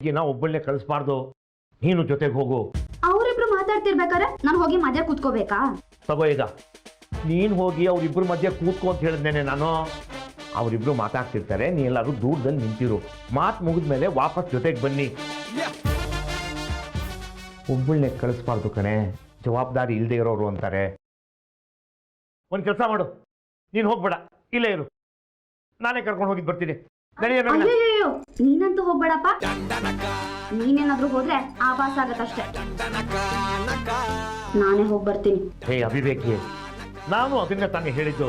ವಿಕ್ಕಿನ ಒಬ್ಬಳನ್ನೇ ಕಳಿಸ್ಬಾರ್ದು, ನೀನು ಜೊತೆಗೆ ಹೋಗು. ಅವರಿಬ್ರು ಮಾತಾಡ್ತಿರ್ಬೇಕಾರೆ ನಾನು ಹೋಗಿ ಮಧ್ಯ ಕೂತ್ಕೋಬೇಕಾ? ತಗೋ ಈಗ ನೀನು ಹೋಗಿ ಅವ್ರಿಬ್ರು ಮಧ್ಯೆ ಕೂತ್ಕೋ ಅಂತ ಹೇಳಿದ್ನೇನೆ ನಾನು. ಅವರಿಬ್ರು ಮಾತಾಡ್ತಿರ್ತಾರೆ, ನೀ ಎಲ್ಲರೂ ದೂರದಲ್ಲಿ ನಿಂತಿರು. ಮಾತು ಮುಗಿದ್ಮೇಲೆ ವಾಪಸ್ ಜೊತೆಗೆ ಬನ್ನಿ. ಒಬ್ಬಳನ್ನೇ ಕಳಿಸ್ಬಾರ್ದು ಕಣೆ, ಜವಾಬ್ದಾರಿ ಇಲ್ಲದೆ ಇರೋರು ಅಂತಾರೆ. ಒಂದು ಕೆಲಸ ಮಾಡು, ನೀನು ಹೋಗ್ಬೇಡ, ಇಲ್ಲೇ ಇರು, ನಾನೇ ಕರ್ಕೊಂಡು ಹೋಗಿದ್ದು ಬರ್ತೀನಿ. ಅಯ್ಯೋ ನೀನಂತೂ ಹೋಗ್ಬೇಡಪ್ಪ. ನೀನೇನಾದ್ರೂ ಹೋದ್ರೆ ಆಭಾಸ ಆಗತ್ತಷ್ಟೇ. ನಾನೇ ಹೋಗಿ ಬರ್ತೀನಿ. ಹೇ ಅವಿವೇಕಿ, ನಾನು ಅದನ್ನ ತಾನೇ ಹೇಳಿದ್ದು.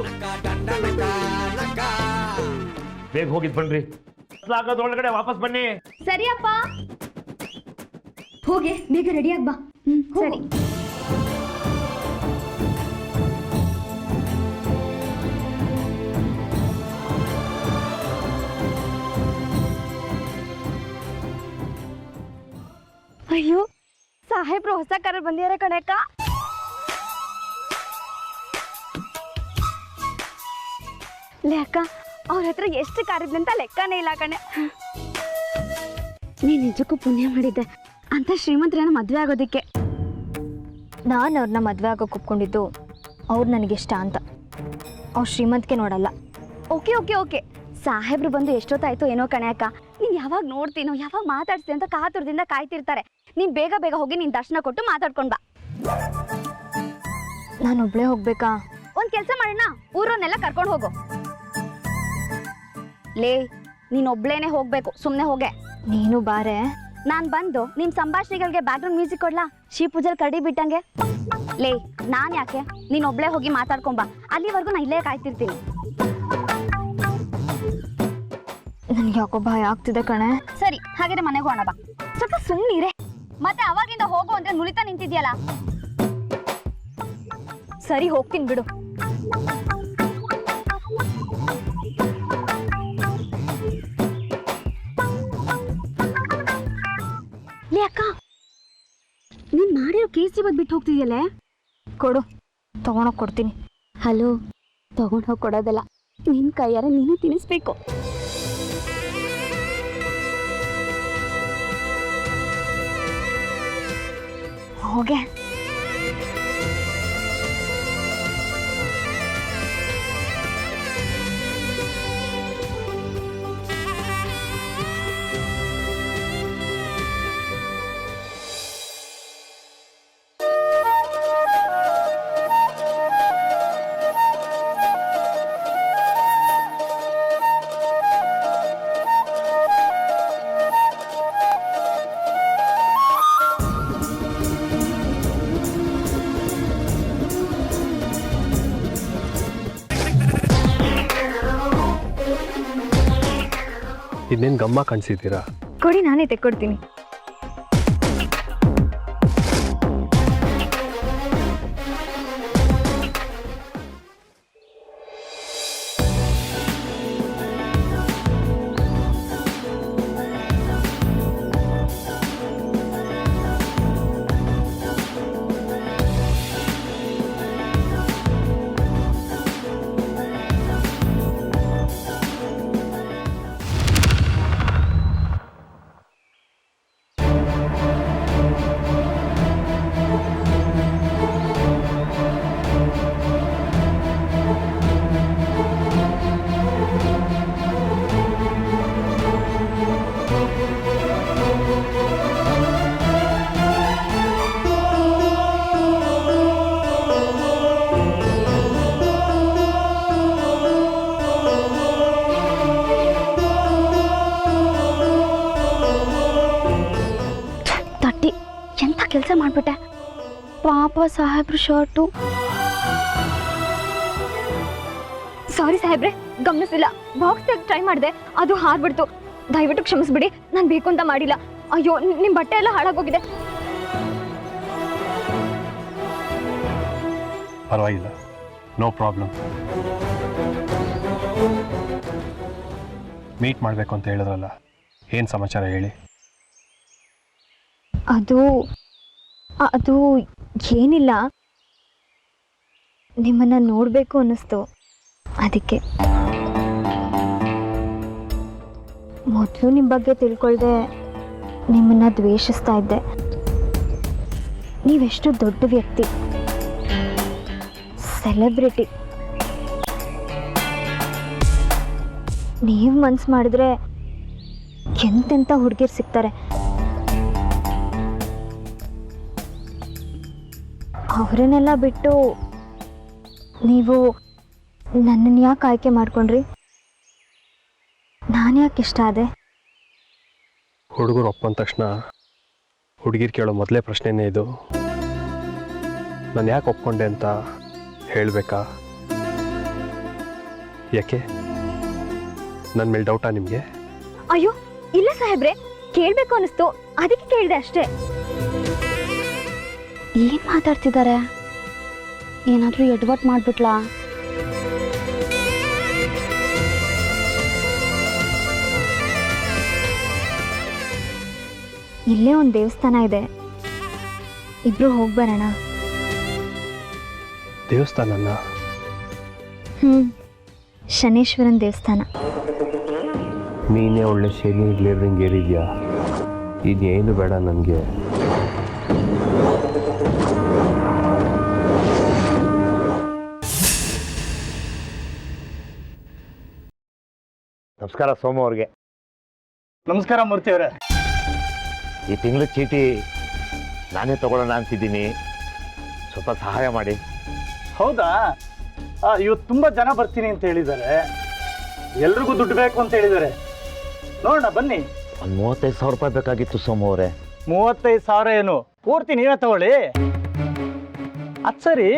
ಬೇಗ ಹೋಗಿದ್ ಬನ್ರಿ, ಒಳಗಡೆ ವಾಪಸ್ ಬನ್ನಿ. ಸರಿಯಪ್ಪ, ಹೋಗಿ ಬೇಗ ರೆಡಿಯಾಗಿ ಬಾ. ಸರಿ. ಅಯ್ಯೋ, ಸಾಹೇಬ್ರು ಹೊಸ ಕಾರಲ್ಲಿ ಬಂದಿದ್ದಾರೆ ಕಣಕ್ಕ. ಲೆಕ್ಕ ಅವ್ರ ಹತ್ರ ಎಷ್ಟು ಕಾರಿದ್ದೆ ಅಂತ ಲೆಕ್ಕನೇ ಇಲ್ಲ ಕಣೆ. ನೀ ನಿಜಕ್ಕೂ ಪುಣ್ಯ ಮಾಡಿದ್ದೆ ಅಂತ ಶ್ರೀಮಂತರನ್ನ ಮದ್ವೆ ಆಗೋದಿಕ್ಕೆ. ನಾನು ಅವ್ರನ್ನ ಮದ್ವೆ ಆಗೋಕೆ ಒಪ್ಕೊಂಡಿದ್ದು ಅವ್ರು ನನಗಿಷ್ಟ ಅಂತ. ಅವ್ರು ಶ್ರೀಮಂತಿಗೆ ನೋಡಲ್ಲ. ಓಕೆ ಓಕೆ ಓಕೆ, ಸಾಹೇಬ್ರು ಬಂದು ಎಷ್ಟೊತ್ತಾಯ್ತು ಏನೋ ಕಣೆ ಅಕ್ಕ. ನೀನು ಯಾವಾಗ ನೋಡ್ತೀನೋ ಯಾವಾಗ ಮಾತಾಡ್ತೀನಿ ಅಂತ ಕಾತುರದಿಂದ ಕಾಯ್ತಿರ್ತಾರೆ. ನೀನು ಬೇಗ ಬೇಗ ಹೋಗಿ ನೀನು ದರ್ಶನ ಕೊಟ್ಟು ಮಾತಾಡ್ಕೊಂಡು ಬಾ. ನಾನು ಒಬ್ಳೇ ಹೋಗ್ಬೇಕಾ? ಒಂದು ಕೆಲಸ ಮಾಡೋಣ, ಊರನ್ನೆಲ್ಲ ಕರ್ಕೊಂಡು ಹೋಗು. ಲೇ, ನೀನು ಒಬ್ಳೇನೆ ಹೋಗ್ಬೇಕು, ಸುಮ್ಮನೆ ಹೋಗೆ. ನೀನು ಬಾರೆ. ನಾನು ಬಂದು ನಿಮ್ಮ ಸಂಭಾಷಣೆಗಳಿಗೆ ಬ್ಯಾಕ್ಗ್ರೌಂಡ್ ಮ್ಯೂಸಿಕ್ ಕೊಡ್ಲಾ? ಶ್ರೀ ಪೂಜೆಲ್ ಕಡಿ ಬಿಟ್ಟಂಗೆ. ಲೇ, ನಾನು ಯಾಕೆ? ನೀನು ಒಬ್ಳೇ ಹೋಗಿ ಮಾತಾಡ್ಕೊಂಬಾ. ಅಲ್ಲಿವರೆಗೂ ನಾನು ಇಲ್ಲೇ ಕಾಯ್ತಿರ್ತೀನಿ. ನನಗೆ ಯಾಕೋ ಭಯ ಆಗ್ತಿದೆ ಕಣೆ. ಸರಿ, ಹಾಗಾದ್ರೆ ಮನೆಗೆ ಹೋಗೋಣ ಬಾ. ಸ್ವಲ್ಪ ಸುಮ್ಮನಿರೆ. ಮತ್ತೆ ಅವಾಗಿಂದ ಹೋಗು ಅಂದ್ರೆ ನುಲಿತಾ ನಿಂತಿದ್ಯಲ್ಲ. ಸರಿ, ಹೋಗ್ತೀನಿ ಬಿಡು. ಲೇ ಅಕ್ಕ, ನೀನ್ ಮಾಡಿರೋ ಕೇಸರಿ ಬಾತ್ ಬಿಟ್ಟು ಹೋಗ್ತಿದ್ಯಲ್ಲೇ? ಕೊಡು, ತಗೊಂಡೋಗಿ ಕೊಡ್ತೀನಿ. ಹಲೋ, ತಗೊಂಡೋಗಿ ಕೊಡೋದಲ್ಲ, ನಿನ್ನ ಕೈಯಾರ ನೀನು ತಿನ್ನಿಸ್ಬೇಕು. ಹೋಗೆ. ಇನ್ನೇನು ಗಮ್ಮ ಕಾಣಿಸಿದ್ದೀರಾ? ಕೊಡಿ, ನಾನೇ ತೆಕ್ಕೊಡ್ತೀನಿ. ಕೆಲಸ ಮಾಡ್ಬಿಟ್ಟೆ. ಪಾಪ ಸಾಹೇಬ್ರು ಶರ್ಟು. ಸಾರಿ ಸಾಹೇಬ್ರೆ, ಗಮನಿಸಿಲ್ಲ. ಬಾಕ್ಸ್ ತೆಗೆದು ಟ್ರೈ ಮಾಡಿದೆ, ಅದು ಹಾರ್ಬಿಡ್ತು. ದಯವಿಟ್ಟು ಕ್ಷಮಿಸ್ಬಿಡಿ, ನಾನು ಬೇಕು ಅಂತ ಮಾಡಿಲ್ಲ. ಅಯ್ಯೋ, ನಿಮ್ಮ ಬಟ್ಟೆ ಎಲ್ಲ ಹಾಳಾಗೋಗಿದೆ. ಪರವಾಗಿಲ್ಲ, ನೋ ಪ್ರಾಬ್ಲಮ್. ಮೀಟ್ ಮಾಡಬೇಕು ಅಂತ ಹೇಳಿದ್ರಲ್ಲ, ಏನು ಸಮಾಚಾರ ಹೇಳಿ. ಅದು ಏನಿಲ್ಲ, ನಿಮ್ಮನ್ನ ನೋಡಬೇಕು ಅನ್ನಿಸ್ತು, ಅದಕ್ಕೆ. ಮೊದಲು ನಿಮ್ಮ ಬಗ್ಗೆ ತಿಳ್ಕೊಳ್ದೆ ನಿಮ್ಮನ್ನ ದ್ವೇಷಿಸ್ತಾ ಇದ್ದೆ. ನೀವೆಷ್ಟು ದೊಡ್ಡ ವ್ಯಕ್ತಿ, ಸೆಲೆಬ್ರಿಟಿ. ನೀವು ಮನ್ಸು ಮಾಡಿದ್ರೆ ಎಂತೆಂಥ ಹುಡುಗಿರು ಸಿಗ್ತಾರೆ. ಅವರನ್ನೆಲ್ಲ ಬಿಟ್ಟು ನೀವು ನನ್ನನ್ನು ಯಾಕೆ ಆಯ್ಕೆ ಮಾಡ್ಕೊಂಡ್ರಿ? ನಾನು ಯಾಕೆ ಇಷ್ಟ ಆದೆ? ಹುಡುಗರು ಒಪ್ಪಂದ ತಕ್ಷಣ ಹುಡುಗಿರು ಕೇಳೋ ಮೊದಲೇ ಪ್ರಶ್ನೆನೇ ಇದು. ನಾನು ಯಾಕೆ ಒಪ್ಕೊಂಡೆ ಅಂತ ಹೇಳಬೇಕಾ? ಯಾಕೆ ನನ್ನ ಮೇಲೆ ಡೌಟಾ ನಿಮಗೆ? ಅಯ್ಯೋ ಇಲ್ಲ ಸಾಹೇಬ್ರೆ, ಕೇಳಬೇಕು ಅನಿಸ್ತು, ಅದಕ್ಕೆ ಕೇಳಿದೆ ಅಷ್ಟೇ. ಏನು ಮಾತಾಡ್ತಿದ್ದಾರೆ? ಏನಾದರೂ ಎಡ್ವರ್ಟ್ ಮಾಡಿಬಿಟ್ಲಾ? ಇಲ್ಲೇ ಒಂದು ದೇವಸ್ಥಾನ ಇದೆ, ಇಬ್ರು ಹೋಗಿ ಬರೋಣ. ದೇವಸ್ಥಾನನ? ಶನೇಶ್ವರನ್ ದೇವಸ್ಥಾನ. ನೀನೇ ಒಳ್ಳೆ ಶನಿ ಇರ್ಲಿರ್ದಂಗೆ ಏರಿದ್ಯಾ. ಇದೇನು ಬೇಡ ನನಗೆ. ನಮಸ್ಕಾರ ಸೋಮು ಅವ್ರಿಗೆ. ನಮಸ್ಕಾರ ಮೂರ್ತಿ ಅವರೇ. ಈ ತಿಂಗಳ ಚೀಟಿ ನಾನೇ ತಗೊಳ್ಳೋಣ ಅಂತಿದ್ದೀನಿ, ಸ್ವಲ್ಪ ಸಹಾಯ ಮಾಡಿ. ಹೌದಾ? ಇವತ್ತು ತುಂಬ ಜನ ಬರ್ತೀನಿ ಅಂತ ಹೇಳಿದ್ದಾರೆ, ಎಲ್ರಿಗೂ ದುಡ್ಡು ಬೇಕು ಅಂತ ಹೇಳಿದ್ದಾರೆ. ನೋಡೋಣ ಬನ್ನಿ. ಒಂದು 35,000 ರೂಪಾಯಿ ಬೇಕಾಗಿತ್ತು ಸೋಮು ಅವರೇ. 35,000 ಏನು? ಪೂರ್ತಿ ನೀವೇ ತಗೊಳ್ಳಿ. ಅದು ಸರಿ,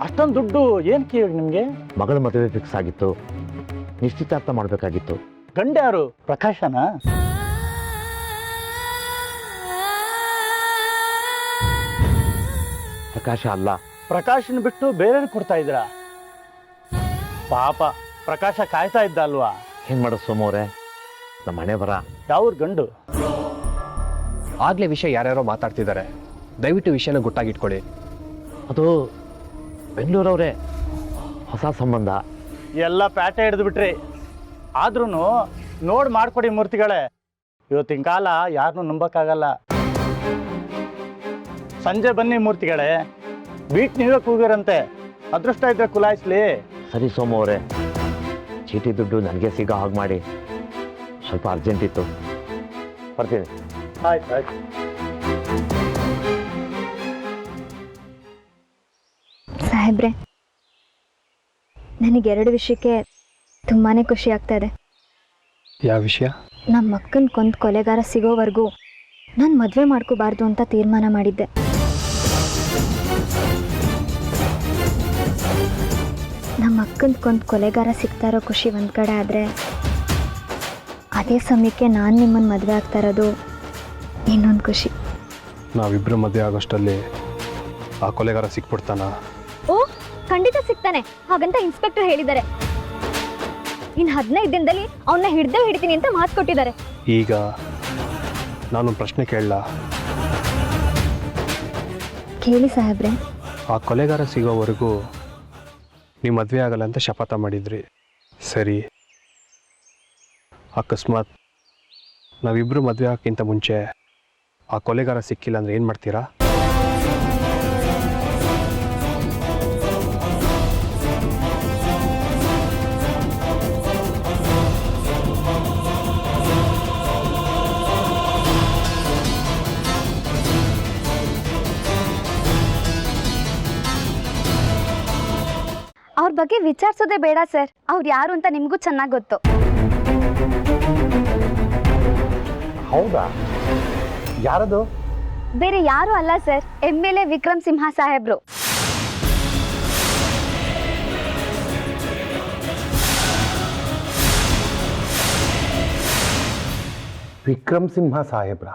ಅಷ್ಟೊಂದು ದುಡ್ಡು ಏನು ಕೇಳಿ ನಿಮಗೆ? ಮಗಳ ಮದುವೆ ಫಿಕ್ಸ್ ಆಗಿತ್ತು, ನಿಶ್ಚಿತಾರ್ಥ ಮಾಡಬೇಕಾಗಿತ್ತು. ಗಂಡ ಯಾರು? ಪ್ರಕಾಶನ? ಪ್ರಕಾಶ ಅಲ್ಲ. ಪ್ರಕಾಶನ ಬಿಟ್ಟು ಬೇರೆ ಕೊಡ್ತಾ ಇದ್ದೀರಾ? ಪಾಪ ಪ್ರಕಾಶ ಕಾಯ್ತಾ ಇದ್ದ ಅಲ್ವಾ? ಏನು ಮಾಡೋದು ಸೋಮು ಅವರೇ, ನಮ್ಮ ಮನೆ ಬರ. ಯಾವ್ರ ಗಂಡು? ಆಗಲೇ ವಿಷಯ ಯಾರ್ಯಾರೋ ಮಾತಾಡ್ತಿದ್ದಾರೆ, ದಯವಿಟ್ಟು ವಿಷಯನ ಗುಟ್ಟಾಗಿಟ್ಕೊಳ್ಳಿ. ಅದು ಬೆಂಗಳೂರವ್ರೆ, ಹೊಸ ಸಂಬಂಧ. ಎಲ್ಲ ಪ್ಯಾಟೆ ಹಿಡಿದು ಬಿಟ್ರಿ. ಆದ್ರೂ ನೋಡಿ ಮಾಡ್ಕೊಡಿ ಮೂರ್ತಿಗಳೇ. ಇವತ್ತಿನ ಕಾಲ ಯಾರನ್ನೂ ನಂಬಕ್ಕಾಗಲ್ಲ. ಸಂಜೆ ಬನ್ನಿ ಮೂರ್ತಿಗಳೇ, ಬೀಟ್ ನೀವೇ ಕೂಗಿರಂತೆ. ಅದೃಷ್ಟ ಇದ್ರೆ ಕುಲಾಯಿಸ್ಲಿ. ಸರಿ ಸೋಮು ಅವರೇ, ಚೀಟಿ ದುಡ್ಡು ನನಗೆ ಸಿಗೋ ಹಾಗೆ ಮಾಡಿ, ಸ್ವಲ್ಪ ಅರ್ಜೆಂಟ್ ಇತ್ತು. ಬರ್ತೀನಿ. ಆಯ್ತು ಆಯ್ತು. ಸಾಹೇಬ್ರೆ, ನನಗೆ 2 ವಿಷಯಕ್ಕೆ ತುಂಬಾ ಖುಷಿ ಆಗ್ತಾ ಇದೆ. ಯಾವ ವಿಷಯ? ನಮ್ಮ ಅಕ್ಕನ ಕೊಂದು ಕೊಲೆಗಾರ ಸಿಗೋವರೆಗೂ ನಾನು ಮದುವೆ ಮಾಡ್ಕೋಬಾರ್ದು ಅಂತ ತೀರ್ಮಾನ ಮಾಡಿದ್ದೆ. ನಮ್ಮ ಅಕ್ಕನ ಕೊಂದು ಕೊಲೆಗಾರ ಸಿಗ್ತಾ ಇರೋ ಖುಷಿ ಒಂದು ಕಡೆ ಆದರೆ, ಅದೇ ಸಮಯಕ್ಕೆ ನಾನು ನಿಮ್ಮನ್ನು ಮದುವೆ ಆಗ್ತಾ ಇರೋದು ಇನ್ನೊಂದು ಖುಷಿ. ನಾವಿಬ್ಬರು ಮದುವೆ ಆಗೋಷ್ಟರಲ್ಲಿ ಆ ಕೊಲೆಗಾರ ಸಿಕ್ಬಿಡ್ತಾನ? ಓ ಖಂಡಿತ ಸಿಗ್ತಾನೆ, ಹಾಗಂತ ಇನ್ಸ್ಪೆಕ್ಟರ್ ಹೇಳಿದ್ದಾರೆ. ಇನ್ನು 15 ದಿನದಲ್ಲಿ ಅವನ್ನ ಹಿಡ್ತೀನಿ ಅಂತ ಮಾತು ಕೊಟ್ಟಿದ್ದಾರೆ. ಈಗ ನಾನೊಂದು ಪ್ರಶ್ನೆ ಕೇಳಲ್ಲ? ಕೇಳಿ ಸಾಹೇಬ್ರೆ. ಆ ಕೊಲೆಗಾರ ಸಿಗೋವರೆಗೂ ನೀವು ಮದುವೆ ಆಗಲ್ಲ ಅಂತ ಶಪಥ ಮಾಡಿದ್ರಿ, ಸರಿ. ಅಕಸ್ಮಾತ್ ನಾವಿಬ್ಬರು ಮದುವೆ ಆಗೋಕ್ಕಿಂತ ಮುಂಚೆ ಆ ಕೊಲೆಗಾರ ಸಿಕ್ಕಿಲ್ಲ ಅಂದರೆ ಏನು ಮಾಡ್ತೀರಾ? ಅವ್ರ ಬಗ್ಗೆ ವಿಚಾರಿಸೋದೇ ಬೇಡ ಸರ್, ಅವ್ರು ಯಾರು ಅಂತ ನಿಮಗೂ ಚೆನ್ನಾಗಿ ಗೊತ್ತು. ಹೌದಾ? ಯಾರದು? ಬೇರೆ ಯಾರು ಅಲ್ಲ ಸರ್, MLA ವಿಕ್ರಮ್ ಸಿಂಹ ಸಾಹೇಬ್ರು. ವಿಕ್ರಮ್ ಸಿಂಹ ಸಾಹೇಬ್ರ?